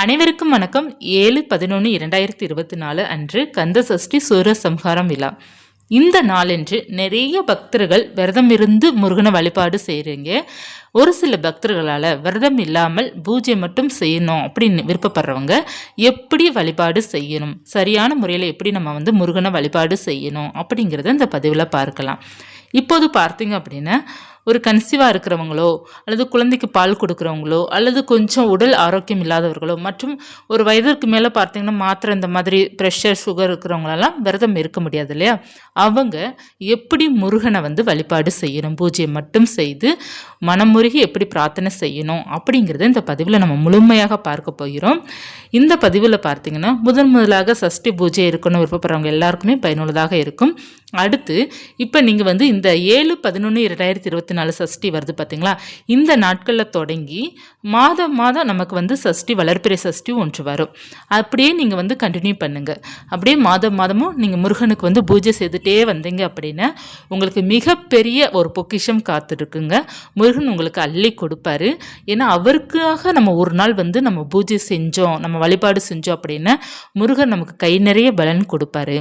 அனைவருக்கும் வணக்கம். 7/11/2024 அன்று கந்த சஷ்டி சூரசம்ஹாரம் விழா. இந்த நாளன்று நிறைய பக்தர்கள் விரதம் இருந்து முருகனை வழிபாடு செய்கிறீங்க. ஒரு சில பக்தர்களால் விரதம் இல்லாமல் பூஜை மட்டும் செய்யணும் அப்படின்னு விருப்பப்படுறவங்க எப்படி வழிபாடு செய்யணும், சரியான முறையில் எப்படி நம்ம முருகனை வழிபாடு செய்யணும் அப்படிங்கிறத இந்த பதிவில் பார்க்கலாம். இப்போது பார்த்தீங்க அப்படின்னா, ஒரு கன்சீவாக இருக்கிறவங்களோ அல்லது குழந்தைக்கு பால் கொடுக்குறவங்களோ அல்லது கொஞ்சம் உடல் ஆரோக்கியம் இல்லாதவர்களோ மற்றும் ஒரு வயதிற்கு மேலே பார்த்தீங்கன்னா மாத்திரை இந்த மாதிரி ப்ரெஷர் சுகர் இருக்கிறவங்களெல்லாம் விரதம் இருக்க முடியாது இல்லையா? அவங்க எப்படி முருகனை வழிபாடு செய்யணும், பூஜையை மட்டும் செய்து மனமுருகி எப்படி பிரார்த்தனை செய்யணும் அப்படிங்கிறத இந்த பதிவில் நம்ம முழுமையாக பார்க்க போகிறோம். இந்த பதிவில் பார்த்தீங்கன்னா முதலாக சஷ்டி பூஜை இருக்கணும் விருப்பப்படுறவங்க எல்லாருக்குமே பயனுள்ளதாக இருக்கும். அடுத்து இப்போ நீங்கள் இந்த 7/11/2024 சஷ்டி வருது பார்த்தீங்களா? இந்த நாட்களில் தொடங்கி மாதம் நமக்கு சஷ்டி வளர்பிறை சஷ்டி ஒன்று வரும். அப்படியே நீங்கள் கண்டினியூ பண்ணுங்கள். அப்படியே மாதமும் நீங்கள் முருகனுக்கு பூஜை செய்துட்டே வந்தீங்க அப்படின்னா உங்களுக்கு மிகப்பெரிய ஒரு பொக்கிஷம் காத்துருக்குங்க. முருகன் உங்களுக்கு அள்ளி கொடுப்பாரு. ஏன்னா அவருக்காக நம்ம ஒரு நாள் நம்ம பூஜை செஞ்சோம், நம்ம வழிபாடு செஞ்சோம் அப்படின்னா முருகன் நமக்கு கை நிறைய பலன் கொடுப்பாரு.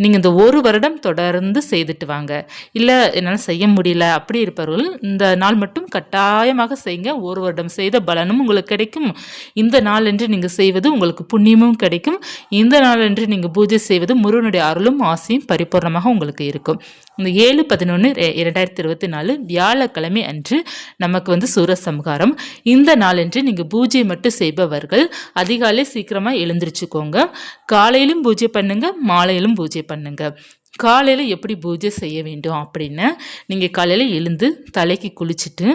நீங்கள் இந்த ஒரு வருடம் தொடர்ந்து செய்துட்டு வாங்க. இல்லை என்னால் செய்ய முடியல அப்படி இருப்பவர்கள் இந்த நாள் மட்டும் கட்டாயமாக செய்யுங்க. ஒரு வருடம் செய்த பலனும் உங்களுக்கு கிடைக்கும். இந்த நாளன்று நீங்கள் செய்வது உங்களுக்கு புண்ணியமும் கிடைக்கும். இந்த நாளன்று நீங்கள் பூஜை செய்வது முருகனுடைய அருளும் ஆசையும் பரிபூர்ணமாக உங்களுக்கு இருக்கும். இந்த 7/11/2024 வியாழக்கிழமை அன்று நமக்கு சூரசம்ஹாரம். இந்த நாளன்று நீங்கள் பூஜை மட்டும் செய்பவர்கள் அதிகாலை சீக்கிரமாக எழுந்திரிச்சுக்கோங்க. காலையிலும் பூஜை பண்ணுங்க, மாலையிலும் பூஜை பண்ணுங்க. காலையில் எப்படி பூஜை செய்ய வேண்டும் அப்படின்னா, நீங்கள் காலையில் எழுந்து தலைக்கு குளிச்சுட்டு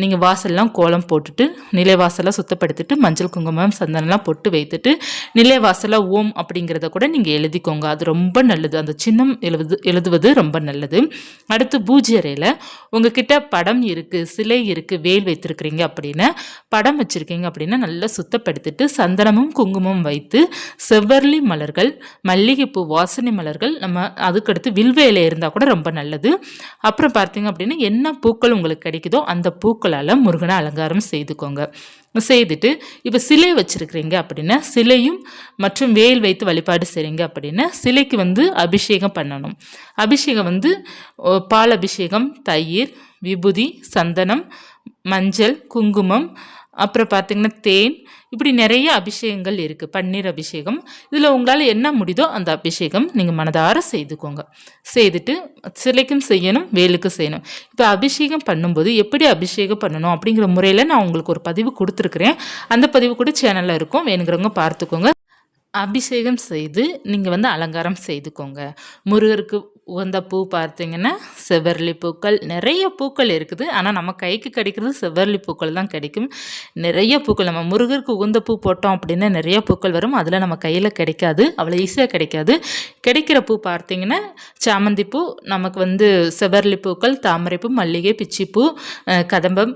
நீங்கள் வாசல்லாம் கோலம் போட்டுட்டு நிலைவாசலாக சுத்தப்படுத்திட்டு மஞ்சள் குங்குமம் சந்தனம்லாம் பொட்டு வைத்துட்டு நிலைவாசலாக ஓம் அப்படிங்கிறத கூட நீங்கள் எழுதிக்கோங்க. அது ரொம்ப நல்லது. அந்த சின்னம் எழுதுவது ரொம்ப நல்லது. அடுத்து பூஜை அறையில் உங்ககிட்ட படம் இருக்குது, சிலை இருக்குது, வேல் வைத்திருக்கிறீங்க அப்படின்னா, படம் வச்சுருக்கீங்க அப்படின்னா நல்லா சுத்தப்படுத்திட்டு சந்தனமும் குங்குமம் வைத்து செவ்வரளி மலர்கள், மல்லிகைப்பூ, வாசனை மலர்கள், நம்ம அதுக்கடுத்து வில்வ இலை இருந்தால் கூட ரொம்ப நல்லது. அப்புறம் பார்த்தீங்க அப்படின்னா என்ன பூக்கள் உங்களுக்கு கிடைக்குதோ அந்த பூக்களால் முருகனை அலங்காரம் செய்துக்கோங்க. செய்துட்டு இப்போ சிலை வச்சுருக்கிறீங்க அப்படின்னா சிலையும் மற்றும் வேல் வைத்து வழிபாடு செய்கிறீங்க அப்படின்னா சிலைக்கு அபிஷேகம் பண்ணணும். அபிஷேகம் பால் அபிஷேகம், தயிர், விபூதி, சந்தனம், மஞ்சள், குங்குமம், அப்புறம் பார்த்திங்கன்னா தேன், இப்படி நிறைய அபிஷேகங்கள் இருக்குது. பன்னீர் அபிஷேகம். இதில் உங்களால் என்ன முடியுதோ அந்த அபிஷேகம் நீங்கள் மனதார செய்துக்கோங்க. செய்துட்டு சிலைக்கும் செய்யணும், வேலுக்கும் செய்யணும். இப்போ அபிஷேகம் பண்ணும்போது எப்படி அபிஷேகம் பண்ணணும் அப்படிங்கிற முறையில் நான் உங்களுக்கு ஒரு பதிவு கொடுத்துருக்குறேன். அந்த பதிவு கூட சேனலில் இருக்கும், வேணுங்கிறவங்க பார்த்துக்கோங்க. அபிஷேகம் செய்து நீங்கள் அலங்காரம் செய்துக்கோங்க. முருகருக்கு உகந்த பூ பார்த்தீங்கன்னா செவ்வரளி பூக்கள், நிறைய பூக்கள் இருக்குது. ஆனால் நம்ம கைக்கு கிடைக்கிறது செவ்வரளி பூக்கள் தான் கிடைக்கும். நிறைய பூக்கள் நம்ம முருகருக்கு உகந்த பூ போட்டோம் அப்படின்னா நிறைய பூக்கள் வரும். அதில் நம்ம கையில் கிடைக்காது, அவ்வளோ ஈஸியாக கிடைக்காது. கிடைக்கிற பூ பார்த்தீங்கன்னா சாமந்தி பூ, நமக்கு செவ்வரளி பூக்கள், தாமரைப்பூ, மல்லிகை, பிச்சிப்பூ, கதம்பம்,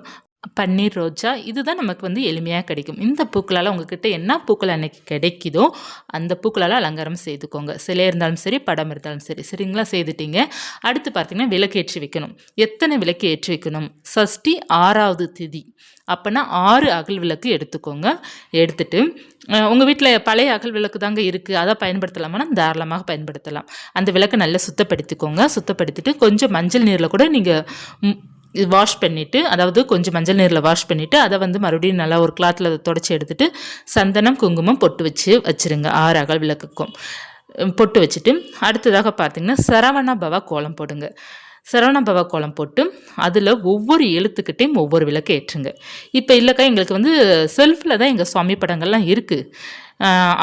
பன்னீர் ரோஜா, இதுதான் நமக்கு எளிமையாக கிடைக்கும். இந்த பூக்களால் உங்ககிட்ட என்ன பூக்கள் அன்னைக்கு கிடைக்குதோ அந்த பூக்களால் அலங்காரம் செய்துக்கோங்க. சிலை இருந்தாலும் சரி, படம் இருந்தாலும் சரி. சரிங்களா? செய்துட்டீங்க. அடுத்து பார்த்தீங்கன்னா விளக்கு ஏற்றி வைக்கணும். எத்தனை விளக்கு ஏற்றி வைக்கணும்? சஷ்டி 6வது திதி அப்போனா 6 அகல் விளக்கு எடுத்துக்கோங்க. எடுத்துட்டு உங்கள் வீட்டில் பழைய அகல் விளக்கு தாங்க இருக்குது, அதை பயன்படுத்தலாமான்னா தாராளமாக பயன்படுத்தலாம். அந்த விளக்கை நல்லா சுத்தப்படுத்திக்கோங்க. சுத்தப்படுத்திட்டு கொஞ்சம் மஞ்சள் நீரில் கூட நீங்கள் வாஷ் பண்ணிவிட்டு, அதாவது கொஞ்சம் மஞ்சள் நீரில் வாஷ் பண்ணிவிட்டு அதை மறுபடியும் நல்லா ஒரு கிளாத்தில் தொடச்சி எடுத்துகிட்டு சந்தனம் குங்குமம் பொட்டு வச்சுருங்க. 6 அகல் விளக்குக்கும் பொட்டு வச்சுட்டு அடுத்ததாக பார்த்திங்கன்னா சரவண பவா கோலம் போடுங்க. சரவண பவா கோலம் போட்டு அதில் ஒவ்வொரு எழுத்துக்கிட்டையும் ஒவ்வொரு விளக்கு ஏற்றுங்க. இப்போ இல்லைக்கா எங்களுக்கு செல்ஃபில் தான் எங்கள் சுவாமி படங்கள்லாம் இருக்குது,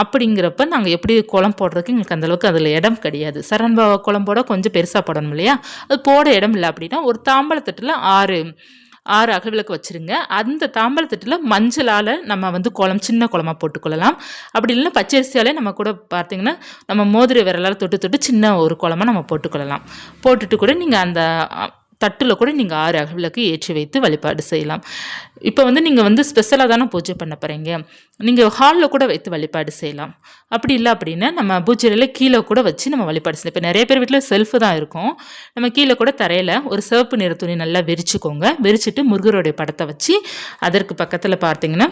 அப்படிங்கிறப்ப நாங்கள் எப்படி கோலம் போடுறதுக்கு எங்களுக்கு அந்தளவுக்கு அதில் இடம் கிடையாது. சரவண பவா கோலம் போட கொஞ்சம் பெருசாக போடணும் இல்லையா? அது போட இடம் இல்லை அப்படின்னா ஒரு தாம்பழத்தட்டில் 6 அகல் விளக்கு வச்சுருங்க. அந்த தாம்பழத்தட்டில் மஞ்சளால் நம்ம கோலம் சின்ன கோலமாக போட்டுக்கொள்ளலாம். அப்படி இல்லைன்னா பச்சரிசியாலே நம்ம கூட பார்த்திங்கன்னா நம்ம மோதிர விரலால் தொட்டு சின்ன ஒரு கோலமாக நம்ம போட்டுக்கொள்ளலாம். போட்டுட்டு கூட நீங்கள் அந்த தட்டில் கூட நீங்கள் 6 அகல் விளக்கு ஏற்றி வைத்து வழிபாடு செய்யலாம். இப்போ வந்து நீங்கள் வந்து ஸ்பெஷலாக தானே பூஜை பண்ண போகிறீங்க. நீங்கள் ஹாலில் கூட வைத்து வழிபாடு செய்யலாம். அப்படி இல்லை அப்படின்னா நம்ம பூஜையில் கீழே கூட வச்சு நம்ம வழிபாடு செய்யலாம். இப்போ நிறைய பேர் வீட்டில் செல்ஃபு தான் இருக்கும். நம்ம கீழே கூட தரையில் ஒரு சிவப்பு நிற துணி நல்லா விரிச்சுக்கோங்க. விரிச்சிட்டு முருகருடைய படத்தை வச்சு அதற்கு பக்கத்தில் பார்த்தீங்கன்னா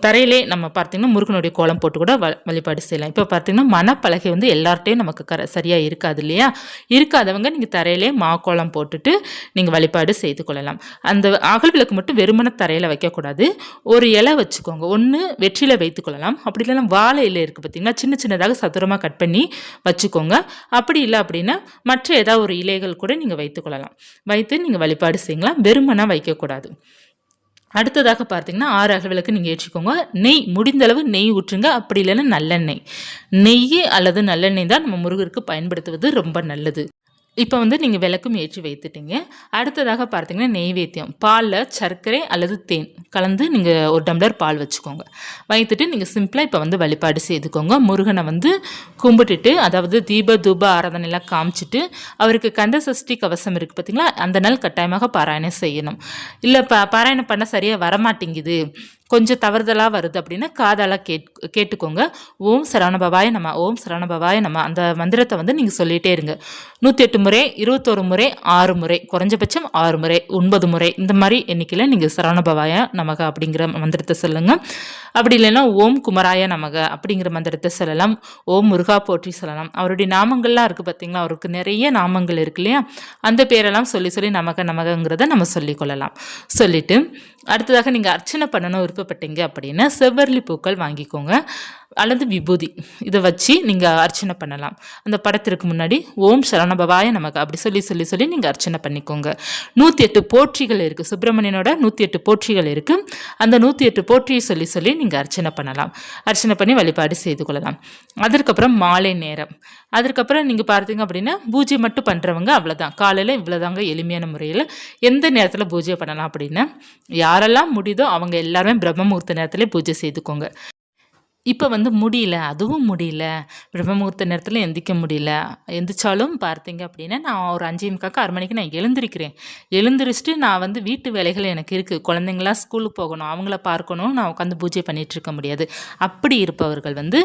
தரையிலே நம்ம பார்த்தீங்கன்னா முருகனுடைய கோலம் போட்டு கூட வழிபாடு செய்யலாம். இப்போ பார்த்தீங்கன்னா மணப்பலகை வந்து எல்லார்ட்டையும் நமக்கு சரியாக இருக்காது இல்லையா? இருக்காதவங்க நீங்கள் தரையிலே கோலம் போட்டுட்டு நீங்கள் வழிபாடு செய்து கொள்ளலாம். அந்த அகல் விளக்கு மட்டும் வெறுமனே தரையில் வைக்கக்கூடாது. ஒரு இலை வச்சுக்கோங்க. ஒன்று வெற்றிலை வைத்துக் கொள்ளலாம். அப்படி இல்லைன்னா வாழை இலை இருக்குது பார்த்தீங்கன்னா, சின்ன சின்னதாக சதுரமாக கட் பண்ணி வச்சுக்கோங்க. அப்படி இல்லை அப்படின்னா மற்ற ஏதாவது ஒரு இலைகள் கூட நீங்கள் வைத்துக்கொள்ளலாம். வைத்து நீங்கள் வழிபாடு செய்யலாம். வெறுமனா வைக்கக்கூடாது. அடுத்ததாக பார்த்தீங்கன்னா 6 அகல் விளக்கு நீங்கள் ஏற்றிக்கோங்க. நெய் முடிந்தளவு நெய் ஊற்றுங்க. அப்படி இல்லைன்னா நல்லெண்ணெய். நெய் அல்லது நல்லெண்ணெய் தான் நம்ம முருகருக்கு பயன்படுத்துவது ரொம்ப நல்லது. இப்போ வந்து நீங்கள் விளக்கும் ஏற்றி வைத்துட்டீங்க. அடுத்ததாக பார்த்தீங்கன்னா நெய்வேத்தியம். பாலில் சர்க்கரை அல்லது தேன் கலந்து நீங்கள் ஒரு டம்ளர் பால் வச்சுக்கோங்க. வைத்துட்டு நீங்கள் சிம்பிளாக இப்போ வந்து வழிபாடு செய்துக்கோங்க. முருகனை வந்து கும்பிட்டுட்டு, அதாவது தீப தூப ஆராதனைலாம் காமிச்சிட்டு, அவருக்கு கந்த சஷ்டி கவசம் இருக்குது பார்த்தீங்களா, அந்த நாள் கட்டாயமாக பாராயணம் செய்யணும். இல்லை பாராயணம் பண்ண சரியாக வரமாட்டேங்குது, கொஞ்சம் தவறுதலாக வருது அப்படின்னா காதால் கேட்டுக்கோங்க. ஓம் சரவணபவாய நம, ஓம் சரவணபவாய நம, அந்த மந்திரத்தை வந்து நீங்கள் சொல்லிகிட்டே இருங்க. 108 முறை, 21 முறை, 6 முறை, குறைஞ்சபட்சம் 6 முறை, 9 முறை, இந்த மாதிரி எண்ணிக்கையில் நீங்கள் சரவணபவாய நமக அப்படிங்கிற மந்திரத்தை சொல்லுங்கள். அப்படி இல்லைன்னா ஓம் குமராய நமக அப்படிங்கிற மந்திரத்தை சொல்லலாம். ஓம் முருகா போற்றி சொல்லலாம். அவருடைய நாமங்கள்லாம் இருக்குது பார்த்தீங்களா, அவருக்கு நிறைய நாமங்கள் இருக்கு இல்லையா, அந்த பேரெல்லாம் சொல்லி சொல்லி நமக நமகங்கிறத நம்ம சொல்லிக்கொள்ளலாம். சொல்லிவிட்டு அடுத்ததாக நீங்கள் அர்ச்சனை பண்ணணும் விருப்பப்பட்டீங்க அப்படின்னா செவ்வரளி பூக்கள் வாங்கிக்கோங்க, அல்லது விபூதி, இதை வச்சு நீங்கள் அர்ச்சனை பண்ணலாம். அந்த படத்திற்கு முன்னாடி ஓம் சரவணபவாய நமக்கு அப்படி சொல்லி சொல்லி சொல்லி நீங்கள் அர்ச்சனை பண்ணிக்கோங்க. 108 போற்றிகள் இருக்குது, சுப்பிரமணியனோட 108 போற்றிகள் இருக்குது. அந்த 108 போற்றியை சொல்லி சொல்லி நீங்கள் அர்ச்சனை பண்ணலாம். அர்ச்சனை பண்ணி வழிபாடு செய்து கொள்ளலாம். அதற்கப்புறம் மாலை நேரம். அதற்கப்புறம் நீங்கள் பார்த்தீங்க அப்படின்னா பூஜை மட்டும் பண்ணுறவங்க அவ்வளோதான். காலையில் இவ்வளோதாங்க எளிமையான முறையில் எந்த நேரத்தில் பூஜை பண்ணலாம் அப்படின்னா, யாரெல்லாம் முடியுதோ அவங்க எல்லாருமே பிரம்ம முகூர்த்த நேரத்திலே பூஜை செய்துக்கோங்க. இப்போ வந்து முடியல, அதுவும் முடியல, பிரம்மமுகூர்த்த நேரத்தில் எந்திரிக்க முடியல, எந்திரிச்சாலும் பார்த்தீங்க அப்படின்னா நான் ஒரு 5:45 6 மணிக்கு நான் எழுந்திருக்கிறேன். எழுந்திரிச்சிட்டு நான் வந்து வீட்டு வேலைகள் எனக்கு இருக்குது, குழந்தைங்களாம் ஸ்கூலுக்கு போகணும், அவங்கள பார்க்கணும், நான் உட்காந்து பூஜை பண்ணிகிட்டு இருக்க முடியாது. அப்படி இருப்பவர்கள் வந்து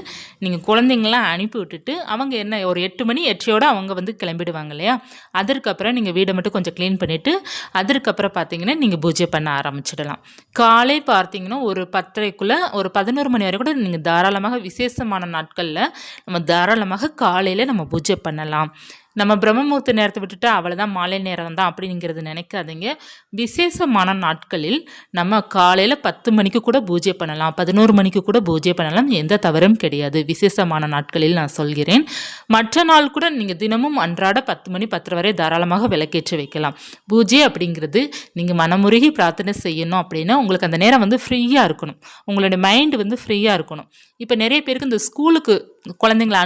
நீங்கள் குழந்தைங்களாம் அனுப்பி விட்டுட்டு அவங்க என்ன ஒரு 8 மணி 8:30 அவங்க வந்து கிளம்பிடுவாங்க இல்லையா, அதற்கப்புறம் நீங்கள் வீடை மட்டும் கொஞ்சம் க்ளீன் பண்ணிவிட்டு அதற்கப்புறம் பார்த்தீங்கன்னா நீங்கள் பூஜை பண்ண ஆரம்பிச்சிடலாம். காலை பார்த்தீங்கன்னா ஒரு 10:30க்குள்ளே ஒரு 11 மணி வரை கூட நீங்கள் தாராளமாக விசேஷமான நாட்களில் நம்ம தாராளமாக காலையில் நம்ம பூஜை பண்ணலாம். நம்ம பிரம்மமுகூர்த்த நேரத்தை விட்டுட்டு அவ்வளோதான் மாலை நேரம் தான் அப்படிங்கிறது நினைக்காதீங்க. விசேஷமான நாட்களில் நம்ம காலையில் 10 மணிக்கு கூட பூஜை பண்ணலாம், 11 மணிக்கு கூட பூஜை பண்ணலாம், எந்த தவறும் கிடையாது. விசேஷமான நாட்களில் நான் சொல்கிறேன். மற்ற நாள் கூட நீங்கள் தினமும் அன்றாட 10 மணி 10:30 வரை தாராளமாக விளக்கேற்றி வைக்கலாம். பூஜை அப்படிங்கிறது நீங்கள் மனமுருகி பிரார்த்தனை செய்யணும் அப்படின்னா உங்களுக்கு அந்த நேரம் வந்து ஃப்ரீயாக இருக்கணும், உங்களுடைய மைண்டு வந்து ஃப்ரீயாக இருக்கணும். இப்போ நிறைய பேருக்கு இந்த ஸ்கூலுக்கு குழந்தைங்களை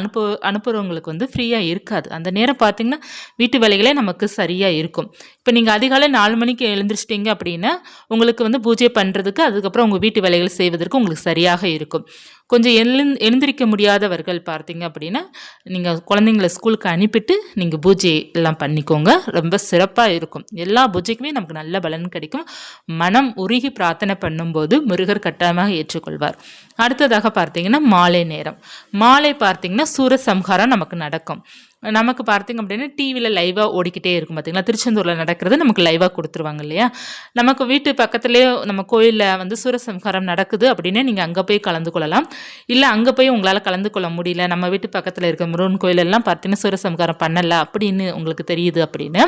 அனுப்புகிறவங்களுக்கு வந்து ஃப்ரீயாக இருக்காது. அந்த நேரம் பார்த்திங்கன்னா வீட்டு வேலைகளே நமக்கு சரியாக இருக்கும். இப்போ நீங்கள் அதிகாலை 4 மணிக்கு எழுந்திரிச்சிட்டிங்க அப்படின்னா உங்களுக்கு வந்து பூஜை பண்ணுறதுக்கு அதுக்கப்புறம் உங்கள் வீட்டு வேலைகள் செய்வதற்கு உங்களுக்கு சரியாக இருக்கும். கொஞ்சம் எழுந்திரிக்க முடியாதவர்கள் பார்த்தீங்க அப்படின்னா நீங்கள் குழந்தைங்கள ஸ்கூலுக்கு அனுப்பிட்டு நீங்கள் பூஜை எல்லாம் பண்ணிக்கோங்க, ரொம்ப சிறப்பாக இருக்கும். எல்லா பூஜைக்குமே நமக்கு நல்ல பலன் கிடைக்கும். மனம் உருகி பிரார்த்தனை பண்ணும்போது முருகர் கட்டாயமாக ஏற்றுக்கொள்வார். அடுத்ததாக பார்த்தீங்கன்னா மாலை நேரம். மாலை பார்த்தீங்கன்னா சூரசம்ஹாரம் நமக்கு நடக்கும். நமக்கு பார்த்தீங்க அப்படின்னா டிவியில் லைவாக ஓடிக்கிட்டே இருக்கும் பார்த்தீங்களா, திருச்செந்தூரில் நடக்கிறது நமக்கு லைவாக கொடுத்துருவாங்க இல்லையா. நமக்கு வீட்டு பக்கத்துலேயே நம்ம கோயிலில் வந்து சூரசம்ஹாரம் நடக்குது அப்படின்னா நீங்கள் அங்கே போய் கலந்து கொள்ளலாம். இல்லை அங்கே போய் உங்களால் கலந்து கொள்ள முடியல, நம்ம வீட்டு பக்கத்தில் இருக்க முருகன் கோயிலெல்லாம் பார்த்தீங்கன்னா சூரசம்ஹாரம் பண்ணலை அப்படின்னு உங்களுக்கு தெரியுது அப்படின்னா,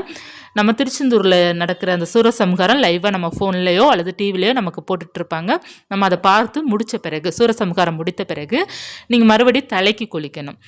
நம்ம திருச்செந்தூரில் நடக்கிற அந்த சூரசம்ஹாரம் லைவாக நம்ம ஃபோன்லேயோ அல்லது டிவிலையோ நமக்கு போட்டுட்ருப்பாங்க. நம்ம அதை பார்த்து முடித்த பிறகு சூரசம்ஹாரம் முடித்த பிறகு நீங்கள் மறுபடியும் தலைக்கு குளிக்கணும்.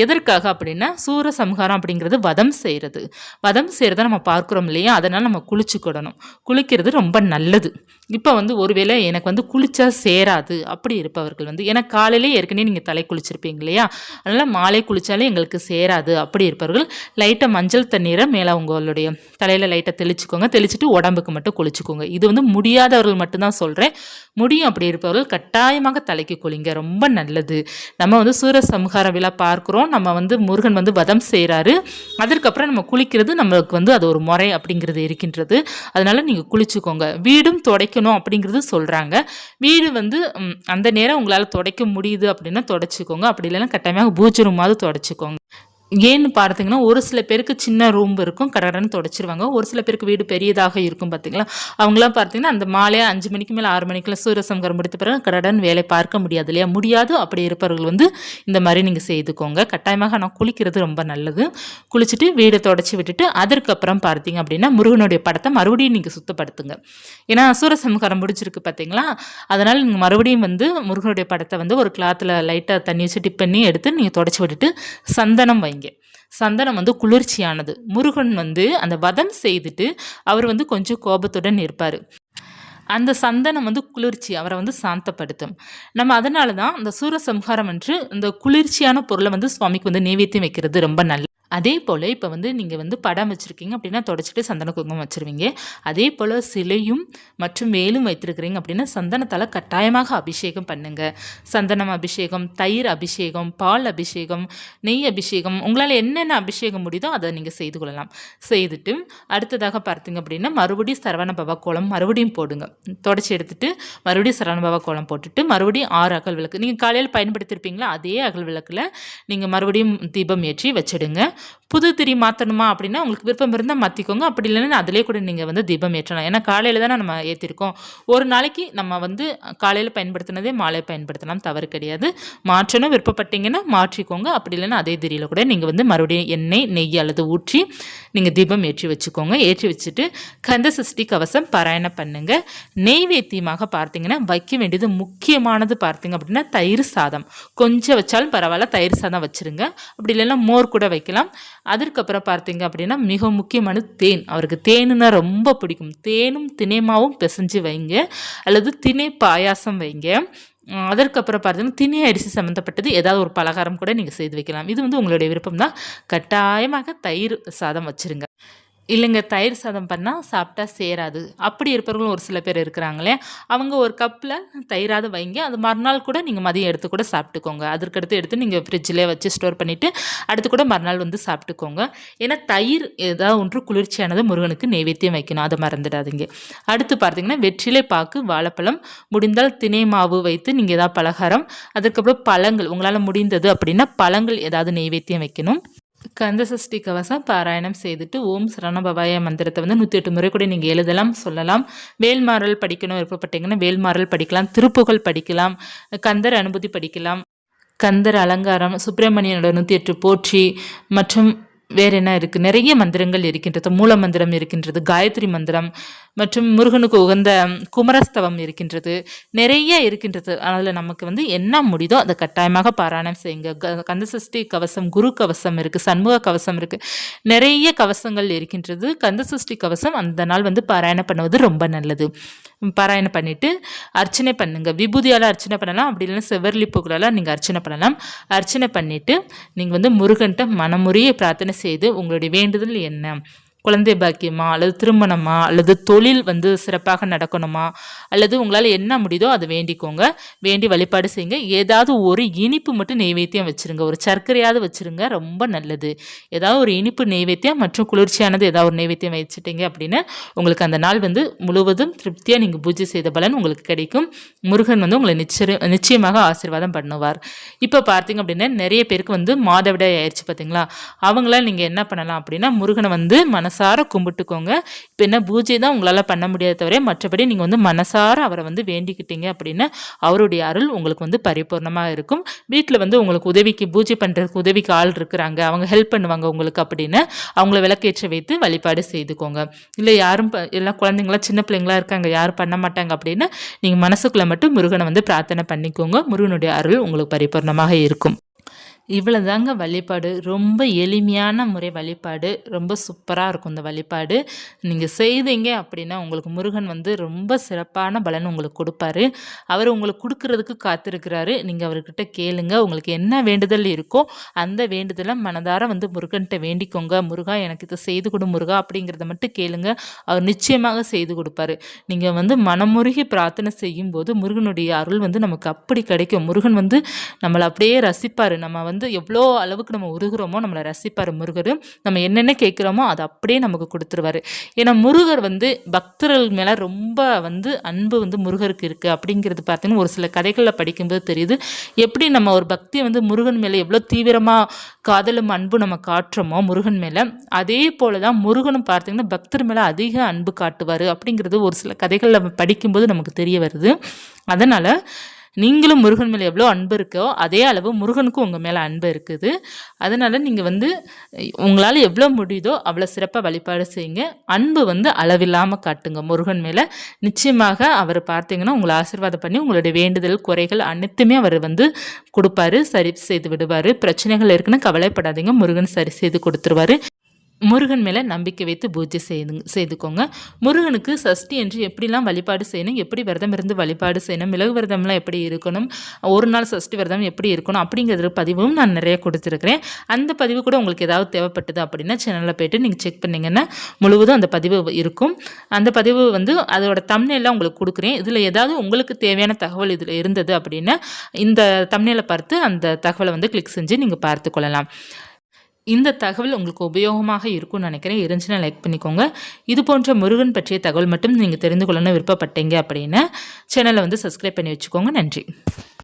எதற்காக அப்படின்னா சூரசம்ஹாரம் அப்படிங்கிறது வதம் செய்கிறது. வதம் செய்கிறத நம்ம பார்க்குறோம் இல்லையா, அதனால் நம்ம குளிச்சுக்கிடணும். குளிக்கிறது ரொம்ப நல்லது. இப்போ வந்து ஒருவேளை எனக்கு வந்து குளிச்சா சேராது அப்படி இருப்பவர்கள் வந்து, ஏன்னா காலையிலே ஏற்கனவே நீங்கள் தலை குளிச்சிருப்பீங்க இல்லையா, அதனால் மாலை குளித்தாலே எங்களுக்கு சேராது அப்படி இருப்பவர்கள் லைட்டாக மஞ்சள் தண்ணீரை மேலே உங்களுடைய தலையில் லைட்டாக தெளிச்சுக்கோங்க. தெளிச்சுட்டு உடம்புக்கு மட்டும் குளிச்சுக்கோங்க. இது வந்து முடியாதவர்கள் மட்டும்தான் சொல்கிறேன். முடியும் அப்படி இருப்பவர்கள் கட்டாயமாக தலைக்கு குளிங்க, ரொம்ப நல்லது. நம்ம வந்து சூரசம்ஹார விழா பார்க்குறோம், நம்ம வந்து முருகன் வந்து வதம் செய்கிறாரு, அதற்கப்புறம் நம்ம குளிக்கிறது நம்மளுக்கு வந்து அது ஒரு முறை அப்படிங்கிறது இருக்கின்றது. அதனால் நீங்கள் குளிச்சுக்கோங்க. வீடும் துடைக்க துடைக்கணும் அப்படிங்கிறது சொல்கிறாங்க. வீடு வந்து அந்த நேரம் உங்களால் துடைக்க முடியுது அப்படின்னா துடைச்சிக்கோங்க. அப்படி இல்லைன்னா கட்டாயமாக பூஜை ரூமாவது துடைச்சிக்கோங்க. ஏன்னு பார்த்தீங்கன்னா, ஒரு சில பேருக்கு சின்ன ரூம் இருக்கும். கடகடன்னு தொடச்சிருவாங்க. ஒரு சில பேருக்கு வீடு பெரியதாக இருக்கும் பார்த்தீங்களா? அவங்கலாம் பார்த்தீங்கன்னா, அந்த மாலையா 5 மணிக்கு மேல 6 மணிக்கெல்லாம் சூரியசம்ஹாரம் முடித்த பிறகு கடகடன்னு வேலை பார்க்க முடியாது இல்லையா? முடியாது. அப்படி இருப்பவர்கள் வந்து இந்த மாரி நீங்க செய்துக்கோங்க. கட்டாயமாக ஆனா குளிக்கிறது ரொம்ப நல்லது. குளிச்சுட்டு வீட தொடச்சு விட்டுட்டு, அதற்கப்புறம் பார்த்தீங்க அப்படின்னா, முருகனுடைய படத்த மறுபடியும் நீங்க சுத்தப்படுத்துங்க. ஏன்னா, சூரசம்ஹாரம் முடிஞ்சிருக்கு பார்த்தீங்களா? அதனால நீங்க மறுபடியும் வந்து முருகனுடைய படத்த வந்து ஒரு கிளாத்ல லைட்டா தண்ணி வச்சு டிப் பண்ணி எடுத்து நீங்க தொடச்சு விட்டுட்டு, சந்தனம் வைங்க. சந்தனம் வந்து குளிர்ச்சியானது. முருகன் வந்து அந்த வதம் செய்துட்டு அவர் வந்து கொஞ்சம் கோபத்துடன் இருப்பாரு. அந்த சந்தனம் வந்து குளிர்ச்சி அவரை வந்து சாந்தப்படுத்தும். நம்ம அதனால தான் அந்த சூரசம்ஹாரம் அன்று இந்த குளிர்ச்சியான பொருளை வந்து சுவாமிக்கு வந்து நெய்வேத்தியம் வைக்கிறது ரொம்ப நல்லது. அதே போல் இப்போ வந்து நீங்கள் வந்து படம் வச்சுருக்கீங்க அப்படின்னா தொடச்சிட்டு சந்தன குங்குமம் வச்சுருவீங்க. அதே போல் சிலையும் மற்றும் வேலும் வைத்திருக்கிறீங்க அப்படின்னா சந்தனத்தால் கட்டாயமாக அபிஷேகம் பண்ணுங்க. சந்தனம் அபிஷேகம், தயிர் அபிஷேகம், பால் அபிஷேகம், நெய் அபிஷேகம், உங்களால் என்னென்ன அபிஷேகம் முடியுதோ அதை நீங்கள் செய்து கொள்ளலாம். செய்துட்டு அடுத்ததாக பார்த்தீங்க அப்படின்னா மறுபடியும் சரவண பவா கோலம் மறுபடியும் போடுங்க. தொடச்சி எடுத்துட்டு மறுபடியும் சரவண பவா கோலம் போட்டுட்டு மறுபடியும் 6 அகல் விளக்கு நீங்கள் காலையில் பயன்படுத்தியிருப்பீங்களா அதே அகல் விளக்கில் நீங்கள் மறுபடியும் தீபம் ஏற்றி வச்சிடுங்க. புது திரி மாற்றணுமா அப்படின்னா உங்களுக்கு விருப்பம் இருந்தால் மாற்றிக்கோங்க. அப்படி இல்லைன்னா அதிலே கூட நீங்கள் வந்து தீபம் ஏற்றலாம். ஏன்னா காலையில் தானே நம்ம ஏற்றிருக்கோம். ஒரு நாளைக்கு நம்ம வந்து காலையில் பயன்படுத்தினதே மாலை பயன்படுத்தலாம், தவறு கிடையாது. மாற்றணும் விருப்பப்பட்டீங்கன்னா மாற்றிக்கோங்க. அப்படி இல்லைன்னா அதே திரியில் கூட நீங்கள் வந்து மறுபடியும் எண்ணெய் நெய் அல்லது ஊற்றி நீங்கள் தீபம் ஏற்றி வச்சுக்கோங்க. ஏற்றி வச்சுட்டு கந்த சஷ்டி கவசம் பாராயணம் பண்ணுங்க. நெய்வேத்தியமாக பார்த்தீங்கன்னா வைக்க வேண்டியது முக்கியமானது பார்த்தீங்க அப்படின்னா தயிர் சாதம். கொஞ்சம் வச்சாலும் பரவாயில்ல, தயிர் சாதம் வச்சுருங்க. அப்படி இல்லைன்னா மோர் கூட வைக்கலாம். அதற்கப்புறம் பார்த்தீங்க அப்படின்னா மிக முக்கியமானது தேன். அவருக்கு தேனுன்னா ரொம்ப பிடிக்கும். தேனும் தினைமாவும் பிசைஞ்சு வைங்க அல்லது திணை பாயாசம் வைங்க. அதற்கப்புறம் பார்த்தீங்கன்னா திணை அரிசி சம்மந்தப்பட்டது ஏதாவது ஒரு பலகாரம் கூட நீங்கள் செய்து வைக்கலாம். இது வந்து உங்களுடைய விருப்பம் தான். கட்டாயமாக தயிர் சாதம் வச்சுருங்க. இல்லைங்க தயிர் சாதம் பண்ணால் சாப்பிட்டா சேராது அப்படி இருப்பவர்களும் ஒரு சில பேர் இருக்கிறாங்களே, அவங்க ஒரு கப்பில் தயிராவது வைங்க. அது மறுநாள் கூட நீங்கள் மதியம் எடுத்து கூட சாப்பிட்டுக்கோங்க. அதற்கடுத்து எடுத்து நீங்கள் ஃப்ரிட்ஜில் வச்சு ஸ்டோர் பண்ணிவிட்டு அடுத்து கூட மறுநாள் வந்து சாப்பிட்டுக்கோங்க. ஏன்னா தயிர் ஏதாவது ஒன்று குளிர்ச்சியானது முருகனுக்கு நெய்வேத்தியம் வைக்கணும், அதை மறந்துடாதீங்க. அடுத்து பார்த்தீங்கன்னா வெற்றிலை பாக்கு, வாழைப்பழம், முடிந்தால் தினை மாவு வைத்து நீங்கள் ஏதாவது பலகாரம், அதுக்கப்புறம் பழங்கள் உங்களால் முடிந்தது அப்படின்னா பழங்கள் ஏதாவது நெய்வேத்தியம் வைக்கணும். கந்த சஷ்டி கவசம் பாராயணம் செய்துட்டு ஓம் சரணபவாய மந்திரத்தை வந்து 108 முறை கூட நீங்கள் எழுதலாம், சொல்லலாம். வேல்மாறல் படிக்கணும் விருப்பப்பட்டீங்கன்னா வேல்மாறல் படிக்கலாம், திருப்புகழ் படிக்கலாம், கந்தர் அனுபூதி படிக்கலாம், கந்தர் அலங்காரம், சுப்பிரமணியனோட 108 போற்றி மற்றும் வேறு என்ன இருக்குது, நிறைய மந்திரங்கள் இருக்கின்றது. மூல மந்திரம் இருக்கின்றது, காயத்ரி மந்திரம் மற்றும் முருகனுக்கு உகந்த குமரஸ்தவம் இருக்கின்றது, நிறைய இருக்கின்றது. அதில் நமக்கு வந்து என்ன முடியுதோ அதை கட்டாயமாக பாராயணம் செய்யுங்க. கந்தசஷ்டி கவசம், குரு கவசம் இருக்குது, சண்முக கவசம் இருக்குது, நிறைய கவசங்கள் இருக்கின்றது. கந்தசஷ்டி கவசம் அந்த நாள் வந்து பாராயணம் பண்ணுவது ரொம்ப நல்லது. பாராயணம் பண்ணிவிட்டு அர்ச்சனை பண்ணுங்கள். விபூதியால் அர்ச்சனை பண்ணலாம், அப்படி இல்லைன்னா செவ்வரளி பூக்களால் நீங்கள் அர்ச்சனை பண்ணலாம். அர்ச்சனை பண்ணிவிட்டு நீங்கள் வந்து முருகன்ட்ட மனமுறையை பிரார்த்தனை செய்து உங்களுடைய வேண்டுதல் என்ன, குழந்தை பாக்கியமா அல்லது திருமணமா அல்லது தொழில் வந்து சிறப்பாக நடக்கணுமா அல்லது உங்களால் என்ன முடியுதோ அதை வேண்டிக்கோங்க. வேண்டி வழிபாடு செய்யுங்க. ஏதாவது ஒரு இனிப்பு மட்டும் நெய்வேத்தியம் வச்சுருங்க, ஒரு சர்க்கரையாவது வச்சுருங்க, ரொம்ப நல்லது. ஏதாவது ஒரு இனிப்பு நெய்வேத்தியம் மற்றும் குளிர்ச்சியானது ஏதாவது ஒரு நெய்வேத்தியம் வச்சுட்டீங்க அப்படின்னு உங்களுக்கு அந்த நாள் வந்து முழுவதும் திருப்தியாக நீங்கள் பூஜை செய்த பலன் உங்களுக்கு கிடைக்கும். முருகன் வந்து உங்களை நிச்சயமாக ஆசீர்வாதம் பண்ணுவார். இப்போ பார்த்தீங்க அப்படின்னா நிறைய பேருக்கு வந்து மாதவிடாய் ஆயிடுச்சு பார்த்தீங்களா, அவங்களாம் நீங்கள் என்ன பண்ணலாம் அப்படின்னா முருகனை வந்து மனசார கும்பிட்டுக்கோங்க. இப்போ என்ன பூஜை தான் உங்களால் பண்ண முடியாத தவிர மற்றபடி நீங்கள் வந்து மனசார அவரை வந்து வேண்டிக்கிட்டீங்க அப்படின்னா அவருடைய அருள் உங்களுக்கு வந்து பரிபூர்ணமாக இருக்கும். வீட்டில் வந்து உங்களுக்கு உதவிக்கு பூஜை பண்ணுறதுக்கு உதவிக்கு ஆள் இருக்கிறாங்க, அவங்க ஹெல்ப் பண்ணுவாங்க உங்களுக்கு அப்படின்னு அவங்கள விளக்கேற்ற வைத்து வழிபாடு செய்துக்கோங்க. இல்லை யாரும் எல்லாம் குழந்தைங்களா சின்ன பிள்ளைங்களா இருக்காங்க யாரும் பண்ண மாட்டாங்க அப்படின்னா நீங்கள் மனசுக்குள்ளே மட்டும் முருகனை வந்து பிரார்த்தனை பண்ணிக்கோங்க. முருகனுடைய அருள் உங்களுக்கு பரிபூர்ணமாக இருக்கும். இவ்வளோ தாங்க வழிபாடு. ரொம்ப எளிமையான முறை வழிபாடு, ரொம்ப சூப்பராக இருக்கும் இந்த வழிபாடு. நீங்கள் செய்தீங்க அப்படின்னா உங்களுக்கு முருகன் வந்து ரொம்ப சிறப்பான பலன் உங்களுக்கு கொடுப்பாரு. அவர் உங்களுக்கு கொடுக்கறதுக்கு காத்திருக்கிறாரு. நீங்கள் அவர்கிட்ட கேளுங்க. உங்களுக்கு என்ன வேண்டுதல் இருக்கோ அந்த வேண்டுதலை மனதார வந்து முருகன்கிட்ட வேண்டிக்கோங்க. முருகா எனக்கு இதை செய்து கொடு முருகா அப்படிங்கிறத மட்டும் கேளுங்க. அவர் நிச்சயமாக செய்து கொடுப்பாரு. நீங்கள் வந்து மனமுருகி பிரார்த்தனை செய்யும்போது முருகனுடைய அருள் வந்து நமக்கு அப்படி கிடைக்கும். முருகன் வந்து நம்மளை அப்படியே ரசிப்பார். நம்ம வந்து வந்து எவ்வளோ அளவுக்கு நம்ம உருகுறோமோ நம்மளை ரசிப்பார் முருகர். நம்ம என்னென்ன கேட்குறோமோ அதை அப்படியே நமக்கு கொடுத்துருவாரு. ஏன்னா முருகர் வந்து பக்தர்கள் மேலே ரொம்ப வந்து அன்பு வந்து முருகருக்கு இருக்குது அப்படிங்கிறது பார்த்தீங்கன்னா ஒரு சில கதைகளில் படிக்கும்போது தெரியுது. எப்படி நம்ம ஒரு பக்தியை வந்து முருகன் மேலே எவ்வளோ தீவிரமாக காதலும் அன்பு நம்ம காட்டுறோமோ முருகன் மேலே, அதே போல தான் முருகனும் பார்த்தீங்கன்னா பக்தர் மேலே அதிக அன்பு காட்டுவார் அப்படிங்கிறது ஒரு சில கதைகளில் படிக்கும்போது நமக்கு தெரிய வருது. அதனால் நீங்களும் முருகன் மேலே எவ்வளோ அன்பு இருக்கோ அதே அளவு முருகனுக்கும் உங்கள் மேலே அன்பு இருக்குது. அதனால் நீங்கள் வந்து உங்களால் எவ்வளோ முடியுதோ அவ்வளோ சிறப்பாக வழிபாடு செய்யுங்க. அன்பு வந்து அளவில்லாமல் காட்டுங்க முருகன் மேலே. நிச்சயமாக அவர் பார்த்தீங்கன்னா உங்களை ஆசீர்வாதம் பண்ணி உங்களுடைய வேண்டுதல் குறைகள் அனைத்துமே அவர் வந்து கொடுப்பாரு, சரி செய்து விடுவார். பிரச்சனைகள் இருக்குன்னு கவலைப்படாதீங்க, முருகன் சரி செய்து கொடுத்துருவாரு. முருகன் மேலே நம்பிக்கை வைத்து பூஜை செய்துக்கோங்க. முருகனுக்கு சஷ்டி என்று எப்படிலாம் வழிபாடு செய்யணும், எப்படி விரதம் இருந்து வழிபாடு செய்யணும், மிளகு விரதம்லாம் எப்படி இருக்கணும், ஒரு நாள் சஷ்டி விரதம் எப்படி இருக்கணும் அப்படிங்கிறது பதிவும் நான் நிறைய கொடுத்துருக்கிறேன். அந்த பதிவு கூட உங்களுக்கு ஏதாவது தேவைப்பட்டது அப்படின்னா சேனலில் போய்ட்டு நீங்கள் செக் பண்ணிங்கன்னா முழுவதும் அந்த பதிவு இருக்கும். அந்த பதிவு வந்து அதோட தம்ப்நெயிலாம் உங்களுக்கு கொடுக்குறேன். இதில் ஏதாவது உங்களுக்கு தேவையான தகவல் இதில் இருந்தது அப்படின்னா இந்த தம்ப்நெயிலை பார்த்து அந்த தகவலை வந்து கிளிக் செஞ்சு நீங்கள் பார்த்து கொள்ளலாம். இந்த தகவல் உங்களுக்கு உபயோகமாக இருக்கும்னு நினைக்கிறேன். இருந்துச்சுன்னா லைக் பண்ணிக்கோங்க. இது போன்ற முருகன் பற்றிய தகவல் மட்டும் நீங்கள் தெரிந்து கொள்ளணும்னு விருப்பப்பட்டீங்க அப்படின்னா சேனலை வந்து சப்ஸ்கிரைப் பண்ணி வச்சுக்கோங்க. நன்றி.